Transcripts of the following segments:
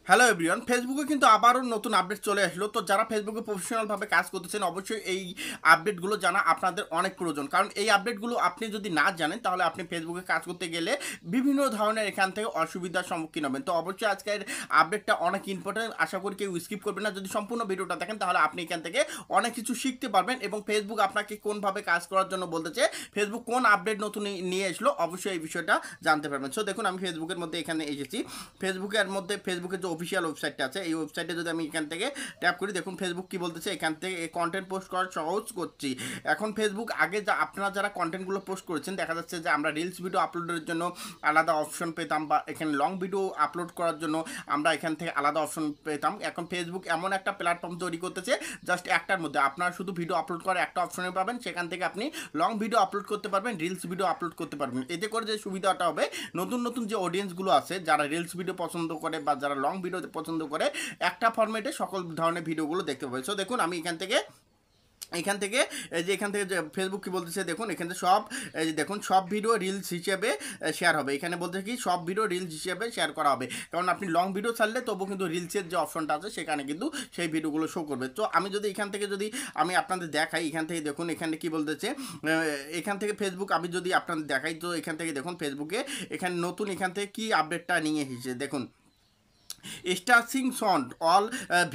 Hello everyone, ফেসবুকে কিন্তু আবারও নতুন আপডেট চলে আসলো। তো যারা ফেসবুকে প্রফেশনালভাবে কাজ করতেছেন অবশ্যই এই আপডেটগুলো জানা আপনাদের অনেক প্রয়োজন, কারণ এই আপডেটগুলো আপনি যদি না জানেন তাহলে আপনি ফেসবুকে কাজ করতে গেলে বিভিন্ন ধরনের এখান থেকে অসুবিধার সম্মুখীন হবেন। তো অবশ্যই আজকের আপডেটটা অনেক ইম্পর্টেন্ট, আশা করি কেউ স্কিপ করবেন না। যদি সম্পূর্ণ ভিডিওটা দেখেন তাহলে আপনি এখান থেকে অনেক কিছু শিখতে পারবেন এবং ফেসবুক আপনাকে কোনভাবে কাজ করার জন্য বলতেছে, ফেসবুক কোন আপডেট নতুন নিয়ে আসলো অবশ্যই এই বিষয়টা জানতে পারবেন। সো দেখুন, আমি ফেসবুকের মধ্যে এখানে এসেছি। ফেসবুকের মধ্যে ফেসবুকের যে অফিসিয়াল ওয়েবসাইটটা আছে এই ওয়েবসাইটে যদি আমি এখান থেকে ট্যাপ করি, দেখুন ফেসবুক কি বলতেছে, এখান থেকে কন্টেন্ট পোস্ট করা সহজ করছি। এখন ফেসবুক আগে যা আপনারা যারা কন্টেন্টগুলো পোস্ট করেছেন, দেখা যাচ্ছে যে আমরা রিলস ভিডিও আপলোডের জন্য আলাদা অপশন পেতাম, বা এখানে লং ভিডিও আপলোড করার জন্য আমরা এখান থেকে আলাদা অপশন পেতাম। এখন ফেসবুক এমন একটা প্ল্যাটফর্ম তৈরি করতেছে জাস্ট একটার মধ্যে আপনারা শুধু ভিডিও আপলোড করার একটা অপশনে পাবেন, সেখান থেকে আপনি লং ভিডিও আপলোড করতে পারবেন, রিলস ভিডিও আপলোড করতে পারবেন। এতে করে যে সুবিধাটা হবে, নতুন নতুন যে অডিয়েন্সগুলো আছে যারা রিলস ভিডিও পছন্দ করে বা যারা লং ভিডিও পছন্দ করে, একটা ফরম্যাটে সকল ধরনের ভিডিওগুলো দেখতে পাবে। সো দেখুন, আমি এখান থেকে এই যে এখান থেকে যে ফেসবুক কি বলতেছে, দেখুন এখানে সব এই যে দেখুন সব ভিডিও রিলস হিসেবে শেয়ার হবে। এখানে বলতে কি সব ভিডিও রিলস হিসেবে শেয়ার করা হবে, কারণ আপনি লং ভিডিও ছাড়লে তবু কিন্তু রিলসের যে অপশনটা আছে সেখানে কিন্তু সেই ভিডিওগুলো শো করবে। তো আমি যদি এখান থেকে যদি আমি আপনাদের দেখাই, এখান থেকে দেখুন এখানে কি বলতেছে, এখান থেকে ফেসবুক আমি যদি আপনাদের দেখাই, তো এখান থেকে দেখুন ফেসবুকে এখানে নতুন এখান থেকে কি আপডেটটা নিয়ে এসেছে দেখুন, স্টার্সিং সন্ট all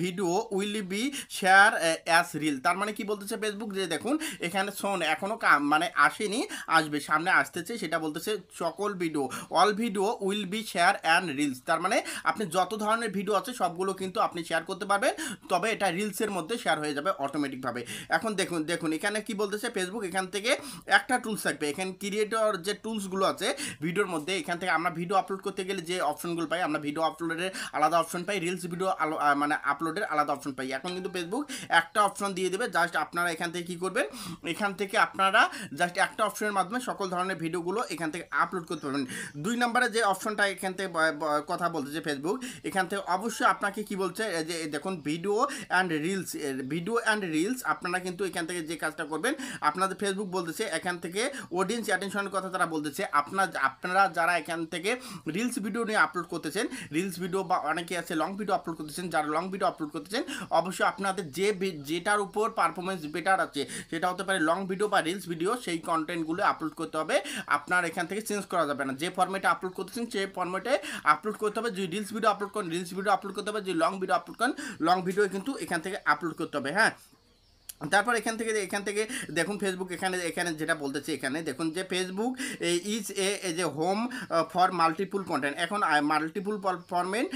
video will be share as reel. তার মানে কি বলতেছে ফেসবুক, যে দেখুন এখানে শোন এখনও মানে আসেনি, আসবে, সামনে আসতেছে, সেটা বলতেছে সকল video, all video will be share and reels. তার মানে আপনি যত ধরনের ভিডিও আছে সবগুলো কিন্তু আপনি শেয়ার করতে পারবেন, তবে এটা রিলসের মধ্যে শেয়ার হয়ে যাবে অটোমেটিকভাবে। এখন দেখুন দেখুন এখানে কি বলতেছে ফেসবুক, এখান থেকে একটা টুলস থাকবে, এখানে ক্রিয়েটর যে টুলসগুলো আছে ভিডিওর মধ্যে, এখান থেকে আমরা ভিডিও আপলোড করতে গেলে যে অপশনগুলো পাই, আমরা ভিডিও আপলোডের আলাদা অপশন পাই, রিলস ভিডিও মানে আপলোডের আলাদা অপশন পাই। এখন কিন্তু ফেসবুক একটা অপশন দিয়ে দেবে, জাস্ট আপনারা এখান থেকে কী করবেন, এখান থেকে আপনারা জাস্ট একটা অপশনের মাধ্যমে সকল ধরনের ভিডিওগুলো এখান থেকে আপলোড করতে পারবেন। 2 নম্বরে যে অপশনটা এখান থেকে কথা বলতেছে ফেসবুক, এখান থেকে অবশ্যই আপনাকে কি বলছে, যে দেখুন ভিডিও অ্যান্ড রিলস আপনারা কিন্তু এখান থেকে যে কাজটা করবেন, আপনাদের ফেসবুক বলতেছে এখান থেকে অডিয়েন্স অ্যাটেনশনের কথা তারা বলতেছে, আপনারা যারা এখান থেকে রিলস ভিডিও নিয়ে আপলোড করতেছেন, রিলস ভিডিও বা অনেকে আছে লং ভিডিও আপলোড করতেছেন, যারা লং ভিডিও আপলোড করতেছেন অবশ্যই আপনাদের যেটার উপর পারফরমেন্স বেটার আছে, সেটা হতে পারে লং ভিডিও বা রিলস ভিডিও, সেই কন্টেন্টগুলো আপলোড করতে হবে। আপনার এখান থেকে চেঞ্জ করা যাবে না, যে ফরম্যাটে আপলোড করতেছেন সেই ফরম্যাটে আপলোড করতে হবে। যদি রিলস ভিডিও আপলোড করেন রিলস ভিডিও আপলোড করতে হবে, যদি লং ভিডিও আপলোড করেন লং ভিডিও কিন্তু এখান থেকে আপলোড করতে হবে। হ্যাঁ, তারপর এখান থেকে দেখুন ফেসবুক এখানে এখানে যেটা বলতেছে, এখানে দেখুন যে ফেসবুক ইজ এ যে হোম ফর মাল্টিপুল কন্টেন্ট। এখন মাল্টিপুল ফরম্যাট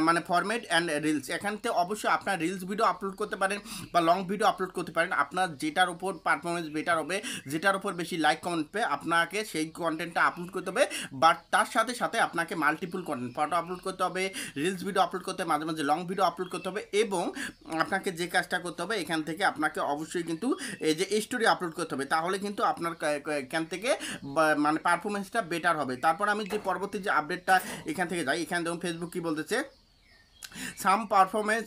মানে ফরম্যাট অ্যান্ড রিলস, এখান থেকে অবশ্যই আপনার রিলস ভিডিও আপলোড করতে পারেন বা লং ভিডিও আপলোড করতে পারেন, আপনার যেটার উপর পারফরমেন্স বেটার হবে, যেটার উপর বেশি লাইক কমেন্ট পেয়ে আপনাকে সেই কন্টেন্টটা আপলোড করতে হবে। বাট তার সাথে সাথে আপনাকে মাল্টিপুল কন্টেন্ট, ফটো আপলোড করতে হবে, রিলস ভিডিও আপলোড করতে হবে, মাঝে মাঝে লং ভিডিও আপলোড করতে হবে, এবং আপনাকে যে কাজটা করতে হবে এখান থেকে আপনাকে অবশ্যই কিন্তু এই যে স্টোরি আপলোড করতে হবে, তাহলে কিন্তু আপনার এখান থেকে মানে পারফরমেন্সটা বেটার হবে। তারপর আমি যে পরবর্তী যে আপডেটটা এখান থেকে যাই, এখানে দেখুন ফেসবুক কী বলতেছে, সাম পারফরমেন্স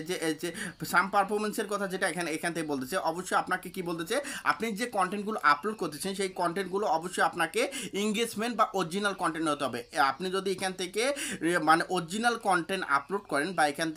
যে সাম পারফরমেন্সের কথা যেটা এখান থেকে বলতেছে, অবশ্যই আপনাকে কি বলতেছে, আপনি যে কন্টেন্টগুলো আপলোড করতেছেন সেই কন্টেন্টগুলো অবশ্যই আপনাকে এঙ্গেজমেন্ট বা অরিজিনাল কন্টেন্ট হতে হবে। আপনি যদি এখান থেকে মানে অরিজিনাল কন্টেন্ট আপলোড করেন বা এখান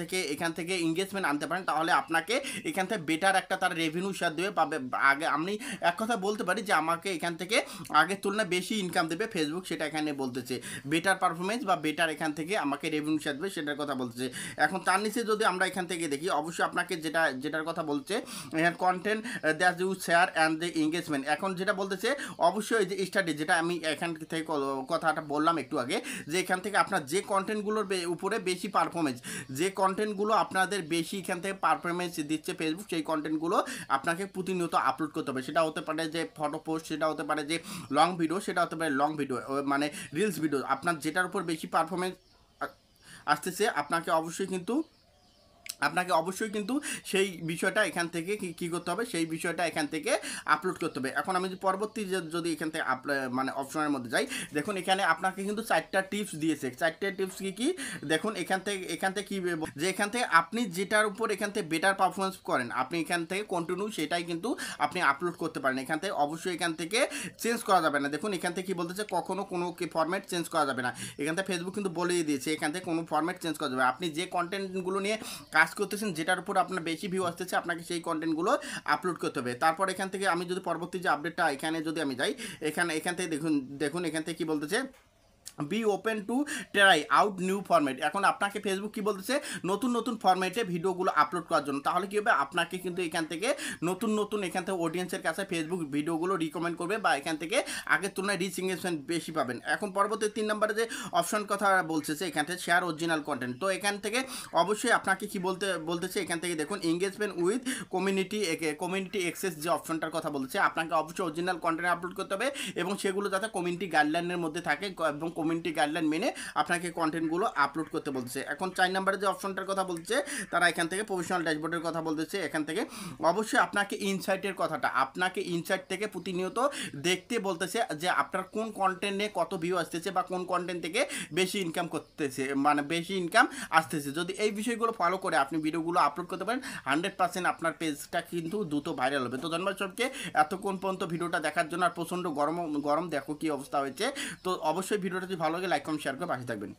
থেকে এঙ্গেজমেন্ট আনতে পারেন, তাহলে আপনাকে এখান থেকে বেটার একটা তার রেভিনিউ শেয়ার দেবে পাবে। আগে আমি এক কথা বলতে পারি যে আমাকে এখান থেকে আগের তুলনায় বেশি ইনকাম দেবে ফেসবুক, সেটা এখানে বলতেছে, বেটার পারফরমেন্স বা বেটার এখান থেকে আমাকে রেভিনিউ শেয়ার দেবে সেটার কথা বলছে। এখন তার নিচে যদি আমরা এখান থেকে দেখি, অবশ্যই আপনাকে যেটার কথা বলছে, content that you share and the engagement. এখন যেটা বলতেছে অবশ্যই যে স্টাডি, যেটা আমি এখান থেকে কথাটা বললাম একটু আগে, যে এখান থেকে আপনার যে কন্টেন্টগুলোর উপরে বেশি পারফরমেন্স, যে কন্টেন্টগুলো আপনাদের বেশি এখান থেকে পারফরমেন্স দিচ্ছে ফেসবুক, সেই কন্টেন্টগুলো আপনাকে প্রতিনিয়ত আপলোড করতে হবে। সেটা হতে পারে যে ফটো পোস্ট, সেটা হতে পারে যে লং ভিডিও, সেটা হতে পারে লং ভিডিও মানে রিলস ভিডিও, আপনার যেটার উপর বেশি পারফরমেন্স আসতেছে আপনাকে অবশ্যই কিন্তু আপনাকে অবশ্যই কিন্তু সেই বিষয়টা এখান থেকে কী করতে হবে, সেই বিষয়টা এখান থেকে আপলোড করতে হবে। এখন আমি পরবর্তী যদি এখান থেকে মানে অপশনের মধ্যে যাই, দেখুন এখানে আপনাকে কিন্তু 4টা টিপস দিয়েছে। 4টে টিপস কি দেখুন এখান থেকে কি যে এখান থেকে আপনি যেটার উপর এখান থেকে বেটার পারফরমেন্স করেন, আপনি এখান থেকে কন্টিনিউ সেটাই কিন্তু আপনি আপলোড করতে পারেন। এখান থেকে অবশ্যই এখান থেকে চেঞ্জ করা যাবে না। দেখুন এখান থেকে কি বলতেছে, কখনো কোনো ফরম্যাট চেঞ্জ করা যাবে না। এখান থেকে ফেসবুক কিন্তু বলেই দিয়েছে এখান থেকে কোনো ফরম্যাট চেঞ্জ করা যাবে। আপনি যে কন্টেন্টগুলো নিয়ে কাজ করতেছেন, যেটার উপর আপনার বেশি ভিউ আসতেছে, আপনাকে সেই কন্টেন্টগুলো আপলোড করতে হবে। তারপর এখান থেকে আমি যদি পরবর্তী যে আপডেটটা এখানে যদি আমি যাই, এখান থেকে দেখুন এখান থেকে কি বলতেছে, be open to try out new format. এখন আপনাকে ফেসবুক কি বলতেছে, নতুন ফরম্যাটে ভিডিওগুলো আপলোড করার জন্য। তাহলে কি হবে, আপনাকে কিন্তু এখান থেকে নতুন এখান থেকে অডিয়েন্সের কাছে ফেসবুক ভিডিওগুলো রিকমেন্ড করবে, বা এখান থেকে আগের তুলনায় রিচ এঙ্গেজমেন্ট বেশি পাবেন। এখন পরবর্তী 3 নম্বরে যে অপশন কথা বলছে এখান থেকে শেয়ার অরিজিনাল কন্টেন্ট। তো এখান থেকে অবশ্যই আপনাকে কি বলতেছে এখান থেকে দেখুন এঙ্গেজমেন্ট উইথ কমিউনিটি অ্যাক্সেস যে অপশনটার কথা বলছে, আপনাকে অবশ্যই অরিজিনাল কন্টেন্ট আপলোড করতে হবে এবং সেগুলো যাতে কমিউনিটি গাইডলাইনের মধ্যে থাকে এবং কমিউনিটি গাইডলাইন মেনে আপনাকে কন্টেন্টগুলো আপলোড করতে বলছে। এখন 4 নম্বরে যে অপশনটার কথা বলছে, তারা এখান থেকে প্রফেশনাল ড্যাশবোর্ডের কথা বলতেছে। এখান থেকে অবশ্যই আপনাকে ইনসাইটের কথাটা, আপনাকে ইনসাইট থেকে প্রতিনিয়ত দেখতে বলতেছে যে আপনার কোন কন্টেন্টে কত ভিউ আসতেছে বা কোন কন্টেন্ট থেকে বেশি ইনকাম করতেছে, মানে বেশি ইনকাম আসতেছে। যদি এই বিষয়গুলো ফলো করে আপনি ভিডিওগুলো আপলোড করতে পারেন, 100% আপনার পেজটা কিন্তু দ্রুত ভাইরাল হবে। তো ধন্যবাদ সবকে এতক্ষণ পর্যন্ত ভিডিওটা দেখার জন্য। আর প্রচণ্ড গরম দেখো কি অবস্থা হয়েছে। তো অবশ্যই ভিডিওটা যদি ভালো লাগে লাইক কমেন্ট শেয়ার করে পাশে থাকবেন।